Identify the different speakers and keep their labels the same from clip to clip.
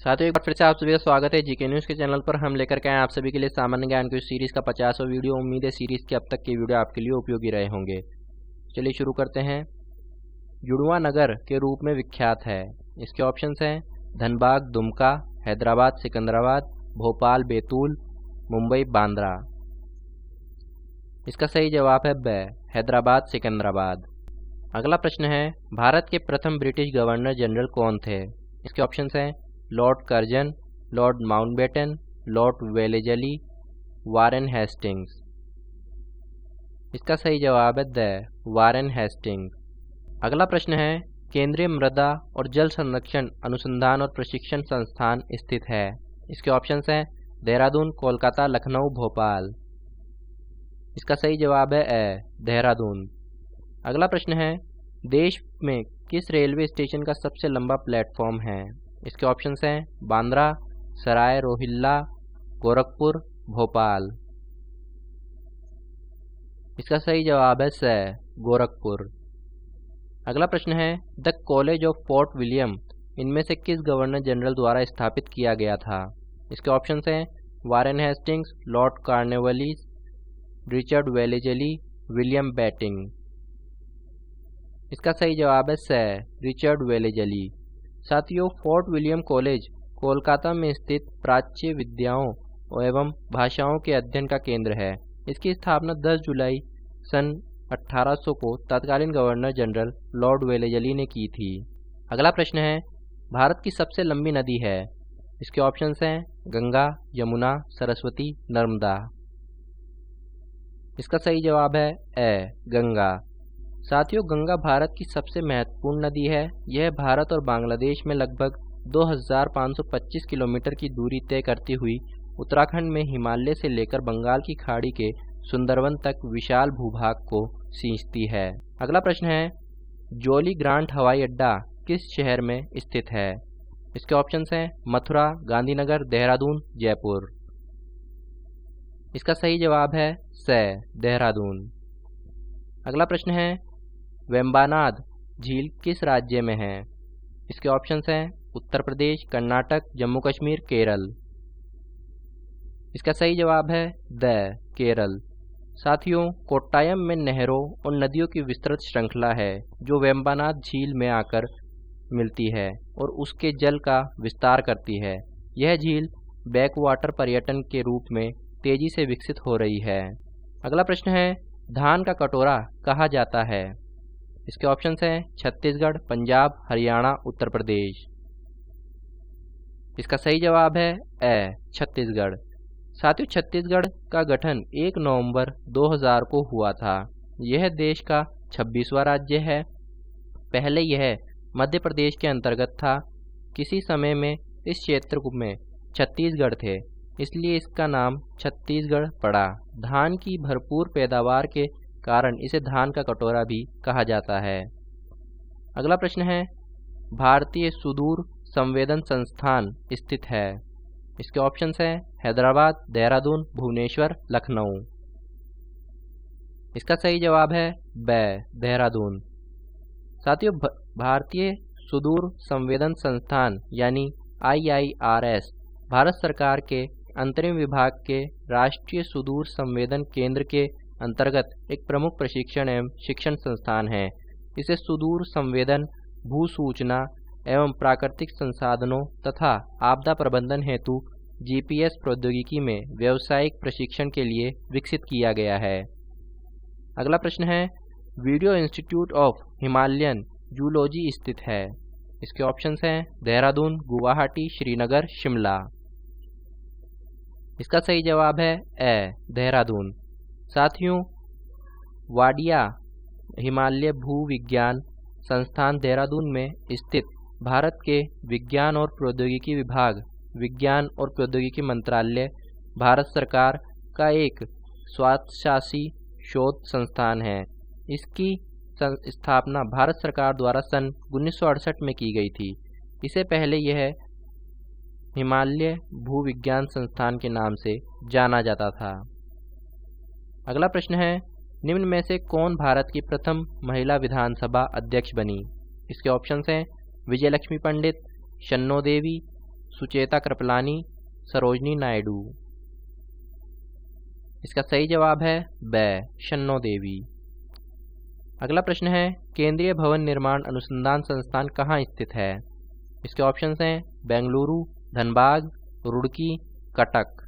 Speaker 1: साथियों, एक बार फिर से आप सभी का स्वागत है जीके न्यूज़ के चैनल पर। हम लेकर के आए आप सभी के लिए सामान्य ज्ञान की सीरीज़ का 50वां वीडियो। उम्मीद है सीरीज़ के अब तक के वीडियो आपके लिए उपयोगी रहे होंगे। चलिए शुरू करते हैं। जुड़वा नगर के रूप में विख्यात है। इसके ऑप्शंस हैं धनबाद दुमका, हैदराबाद सिकंदराबाद, भोपाल बैतूल, मुंबई बांद्रा। इसका सही जवाब है ब, हैदराबाद सिकंदराबाद। अगला प्रश्न है, भारत के प्रथम ब्रिटिश गवर्नर जनरल कौन थे? इसके ऑप्शंस हैं Lord Curzon, Lord Mountbatten, Lord Wellesley, Warren Hastings. इसका सही जवाब है द, वारेन हेस्टिंग्स। अगला प्रश्न है, केंद्रीय मृदा और जल संरक्षण अनुसंधान और प्रशिक्षण संस्थान स्थित है? इसके ऑप्शंस हैं देहरादून, कोलकाता, लखनऊ, भोपाल। इसका सही जवाब है ए, देहरादून। अगला प्रश्न है, देश में किस रेलवे स्टेशन का सबसे लंबा प्लेटफॉर्म है? इसके ऑप्शंस हैं बांद्रा, सराय रोहिल्ला, गोरखपुर, भोपाल। इसका सही जवाब है स, गोरखपुर। अगला प्रश्न है, the college of fort William इनमें से किस गवर्नर जनरल द्वारा स्थापित किया गया था? इसके ऑप्शंस हैं Warren Hastings, Lord Cornwallis, Richard Wellesley, William Bentinck. इसका सही जवाब है स, रिचर्ड वेलेजली। साथियों, फोर्ट विलियम कॉलेज कोलकाता में स्थित प्राच्य विद्याओं एवं भाषाओं के अध्ययन का केंद्र है। इसकी स्थापना 10 जुलाई सन 1800 को तत्कालीन गवर्नर जनरल लॉर्ड वेलेजली ने की थी। अगला प्रश्न है, भारत की सबसे लंबी नदी है? इसके ऑप्शंस हैं गंगा, यमुना, सरस्वती, नर्मदा। इसका सही जवाब है ए, गंगा। साथियों, गंगा भारत की सबसे महत्वपूर्ण नदी है। यह भारत और बांग्लादेश में लगभग 2525 किलोमीटर की दूरी तय करती हुई उत्तराखंड में हिमालय से लेकर बंगाल की खाड़ी के सुंदरवन तक विशाल भूभाग को सींचती है। अगला प्रश्न है, जॉली ग्रांट हवाई अड्डा किस शहर में स्थित है? इसके ऑप्शंस हैं मथुरा, गांधीनगर, देहरादून, जयपुर। इसका सही जवाब है स, देहरादून। अगला प्रश्न है, वेम्बानाद झील किस राज्य में है? इसके ऑप्शंस हैं उत्तर प्रदेश, कर्नाटक, जम्मू कश्मीर, केरल। इसका सही जवाब है द, केरल। साथियों, कोट्टायम में नहरों और नदियों की विस्तृत श्रृंखला है जो वेम्बानाद झील में आकर मिलती है और उसके जल का विस्तार करती है। यह झील बैकवाटर पर्यटन के रूप में तेजी से विकसित हो रही है। अगला प्रश्न है, धान का कटोरा कहा जाता है? इसके ऑप्शंस हैं छत्तीसगढ़, पंजाब, हरियाणा, उत्तर प्रदेश। इसका सही जवाब है ए, छत्तीसगढ़। साथियों, छत्तीसगढ़ का गठन 1 नवंबर 2000 को हुआ था। यह देश का 26वां राज्य है। पहले यह मध्य प्रदेश के अंतर्गत था। किसी समय में इस क्षेत्र में छत्तीसगढ़ थे, इसलिए इसका नाम छत्तीसगढ़ पड़ा। धान की भरपूर पैदावार के कारण इसे धान का कटोरा भी कहा जाता है। अगला प्रश्न है, भारतीय सुदूर संवेदन संस्थान स्थित है? इसके ऑप्शंस हैं हैदराबाद, देहरादून, भुवनेश्वर, लखनऊ। इसका सही जवाब है ब, देहरादून। साथियों, भारतीय सुदूर संवेदन संस्थान यानी IIRS भारत सरकार के अंतरिम विभाग के राष्ट्रीय सुदूर संवेदन केंद्र के अंतर्गत एक प्रमुख प्रशिक्षण एवं शिक्षण संस्थान है। इसे सुदूर संवेदन, भू सूचना एवं प्राकृतिक संसाधनों तथा आपदा प्रबंधन हेतु GPS प्रौद्योगिकी में व्यावसायिक प्रशिक्षण के लिए विकसित किया गया है। अगला प्रश्न है, video institute of Himalayan zoology स्थित है? इसके ऑप्शंस हैं देहरादून, गुवाहाटी, श्रीनगर, शिमला। इसका सही जवाब है ए, देहरादून। साथियों, वाडिया हिमालय भू विज्ञान संस्थान देहरादून में स्थित भारत के विज्ञान और प्रौद्योगिकी विभाग, विज्ञान और प्रौद्योगिकी मंत्रालय, भारत सरकार का एक स्वायत्तशासी शोध संस्थान है। इसकी स्थापना भारत सरकार द्वारा सन 1968 में की गई थी। इससे पहले यह हिमालय भूविज्ञान संस्थान के नाम से जाना जाता था। अगला प्रश्न है, निम्न में से कौन भारत की प्रथम महिला विधानसभा अध्यक्ष बनी? इसके ऑप्शंस हैं विजयलक्ष्मी पंडित, शन्नो देवी, सुचेता कृपलानी, सरोजनी नायडू। इसका सही जवाब है ब, शन्नो देवी। अगला प्रश्न है, केंद्रीय भवन निर्माण अनुसंधान संस्थान कहाँ स्थित है? इसके ऑप्शंस हैं बेंगलुरु, धनबाद, रुड़की, कटक।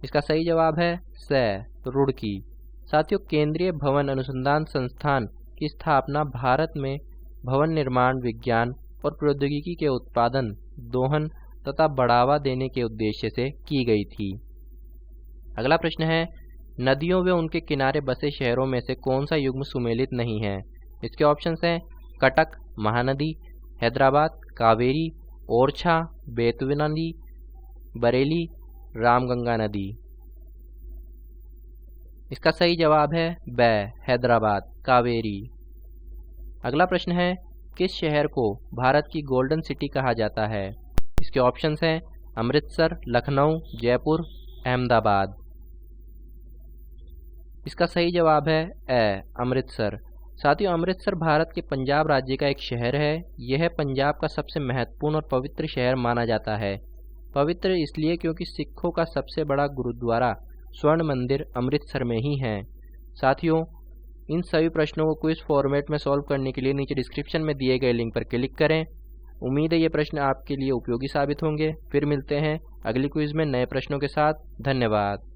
Speaker 1: इसका सही जवाब है स, रुड़की। साथियों, केंद्रीय भवन अनुसंधान संस्थान की स्थापना भारत में भवन निर्माण विज्ञान और प्रौद्योगिकी के उत्पादन, दोहन तथा बढ़ावा देने के उद्देश्य से की गई थी। अगला प्रश्न है, नदियों व उनके किनारे बसे शहरों में से कौन सा युग्म सुमेलित नहीं है? इसके ऑप्शंस हैं कटक महानदी, हैदराबाद कावेरी, ओरछा बेतवा नदी, बरेली रामगंगा नदी। इसका सही जवाब है ब, हैदराबाद कावेरी। अगला प्रश्न है, किस शहर को भारत की गोल्डन सिटी कहा जाता है? इसके ऑप्शंस हैं अमृतसर, लखनऊ, जयपुर, अहमदाबाद। इसका सही जवाब है ए, अमृतसर। साथियों, अमृतसर भारत के पंजाब राज्य का एक शहर है। यह पंजाब का सबसे महत्वपूर्ण और पवित्र शहर माना जाता है। पवित्र इसलिए क्योंकि सिखों का सबसे बड़ा गुरुद्वारा स्वर्ण मंदिर अमृतसर में ही है। साथियों, इन सभी प्रश्नों को क्विज फॉर्मेट में सॉल्व करने के लिए नीचे डिस्क्रिप्शन में दिए गए लिंक पर क्लिक करें। उम्मीद है ये प्रश्न आपके लिए उपयोगी साबित होंगे। फिर मिलते हैं अगली क्विज में नए प्रश्नों के साथ। धन्यवाद।